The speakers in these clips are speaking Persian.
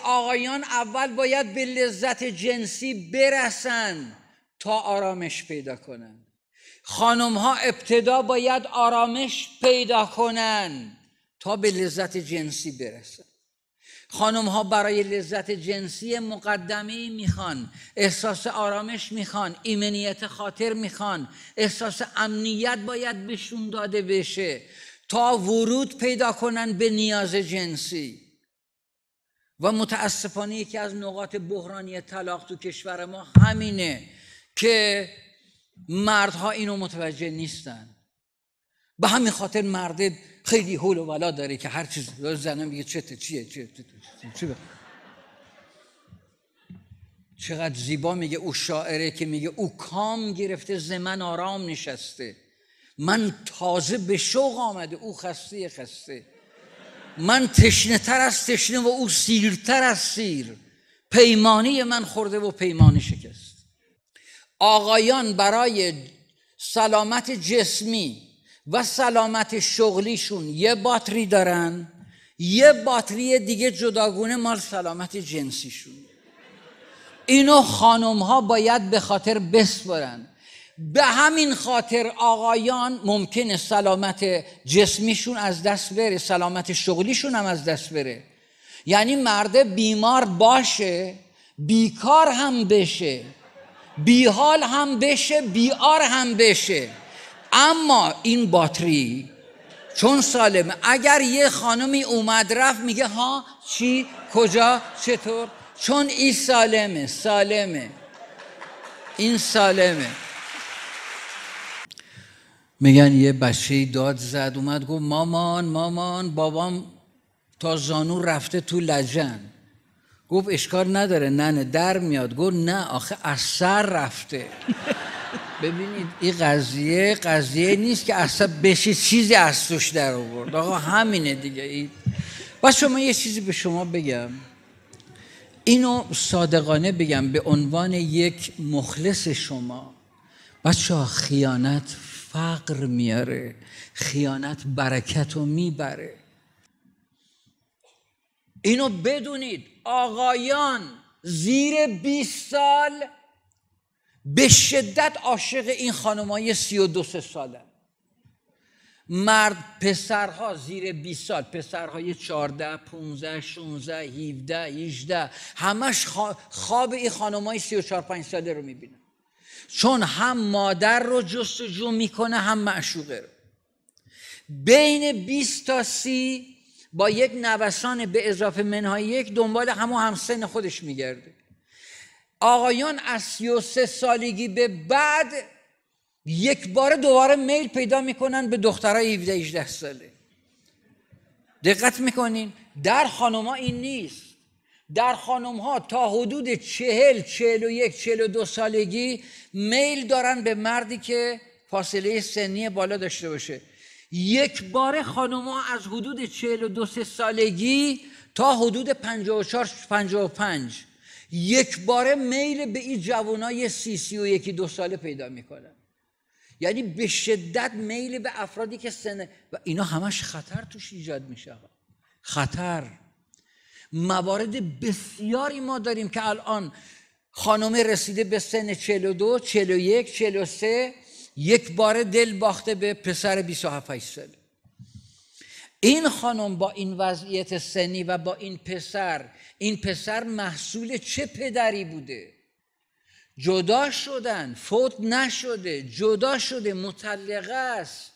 آقایان اول باید به لذت جنسی برسن تا آرامش پیدا کنن. خانم ها ابتدا باید آرامش پیدا کنن تا به لذت جنسی برسن. خانم ها برای لذت جنسی مقدمه‌ای میخوان، احساس آرامش میخوان، ایمنیت خاطر میخوان، احساس امنیت باید بهشون داده بشه تا ورود پیدا کنن به نیاز جنسی. و متاسفانه یکی از نقاط بحرانی طلاق تو کشور ما همینه که مردها اینو متوجه نیستن. به همین خاطر مرد خیلی حول و ولا داره که هر چیز زنه میگه چیه چقدر زیبا میگه او شاعره که میگه او کام گرفته ز من آرام نشسته، من تازه به شوق آمده او خسته، من تشنه تر از تشنه و او سیرتر از سیر، پیمانی من خورده و پیمانی شکست. آقایان برای سلامت جسمی و سلامت شغلیشون یه باتری دارن، یه باتری دیگه جداگونه مال سلامت جنسیشون. اینو خانم ها باید به خاطر بسپرن. به همین خاطر آقایان ممکنه سلامت جسمیشون از دست بره، سلامت شغلیشون هم از دست بره. یعنی مرد بیمار باشه، بیکار هم بشه، بیحال هم بشه، بیار هم بشه، اما این باتری چون سالمه. اگر یه خانمی اومد رفت میگه ها چی کجا چطور، چون این سالمه این سالمه. میگن یه بچه‌ای داد زد، اومد گفت مامان بابام تا زانو رفته تو لجن. گفت اشکال نداره ننه در میاد. گفت نه آخه از سر رفته. ببینید این قضیه نیست که اصلا بشه چیزی از توش در آورد. آقا همینه دیگه. بس شما یه چیزی به شما بگم، اینو صادقانه بگم به عنوان یک مخلص شما، بچه‌ها خیانت فقر میاره، خیانت برکت رو میبره. اینو بدونید. آقایان زیر 20 سال به شدت عاشق این خانمای 32 ساله. مرد پسرها زیر 20 سال، پسرهای 14 15 16 17 18 همش خواب این خانمای 34 5 ساله رو میبینن، چون هم مادر رو جستجو میکنه هم معشوقه رو. بین 20 تا 30 با یک نوسان به اضافه منهای 1 دنبال همسن خودش میگرده. آقایان از 33 سالگی به بعد یک بار دوباره میل پیدا میکنن به دخترای 17 18 ساله. دقت میکنین؟ در خانم‌ها این نیست. در خانم‌ها تا حدود 40 41 42 سالگی میل دارن به مردی که فاصله سنی بالا داشته باشه. یک بار خانم‌ها از حدود 42 سالگی تا حدود 54 55 یک بار میل به این جوانای 30 31 2 ساله پیدا میکنن. یعنی به شدت میل به افرادی که سن و اینا همش خطر توش ایجاد میشه. خطر. موارد بسیاری ما داریم که الان خانم رسیده به سن 42 41 43 یک بار دل باخته به پسر 27 ساله. این خانم با این وضعیت سنی و با این پسر محصول چه پدری بوده؟ جدا شدن، فوت نشده، جدا شده، مطلقه است.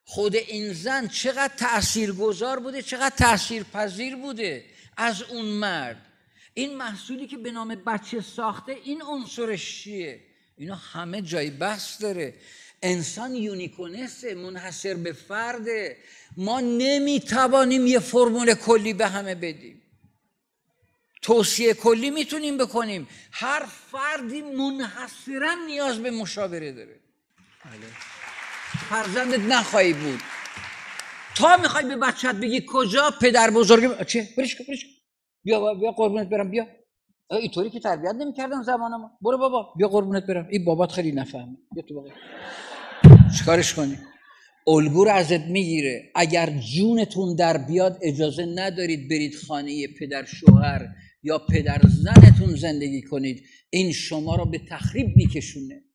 خود این زن چقدر تأثیرگذار بوده، چقدر تأثیرپذیر بوده از اون مرد. این محصولی که به نام بچه ساخته، این عنصرش چیه؟ اینا همه جای بحث داره. انسان یونیکونسه، منحصر به فرده. ما نمیتوانیم یه فرمول کلی به همه بدیم. توصیه کلی میتونیم بکنیم، هر فردی منحصرا نیاز به مشاوره داره. فرزندت نخواهی بود، تا میخوای به بچت بگی کجا پدر بزرگ چه برش بیا قربونت برم، بیا اینطوری که تربیت نمیکردن زمان ما، برو بابا بیا قربونت برم، این بابات خیلی نفهمه، بیا تو باقی چیکارش کنی. الگو رو ازت میگیره. اگر جونتون در بیاد اجازه ندارید برید خانه پدر شوهر یا پدر زنتون زندگی کنید. این شما رو به تخریب میکشونه.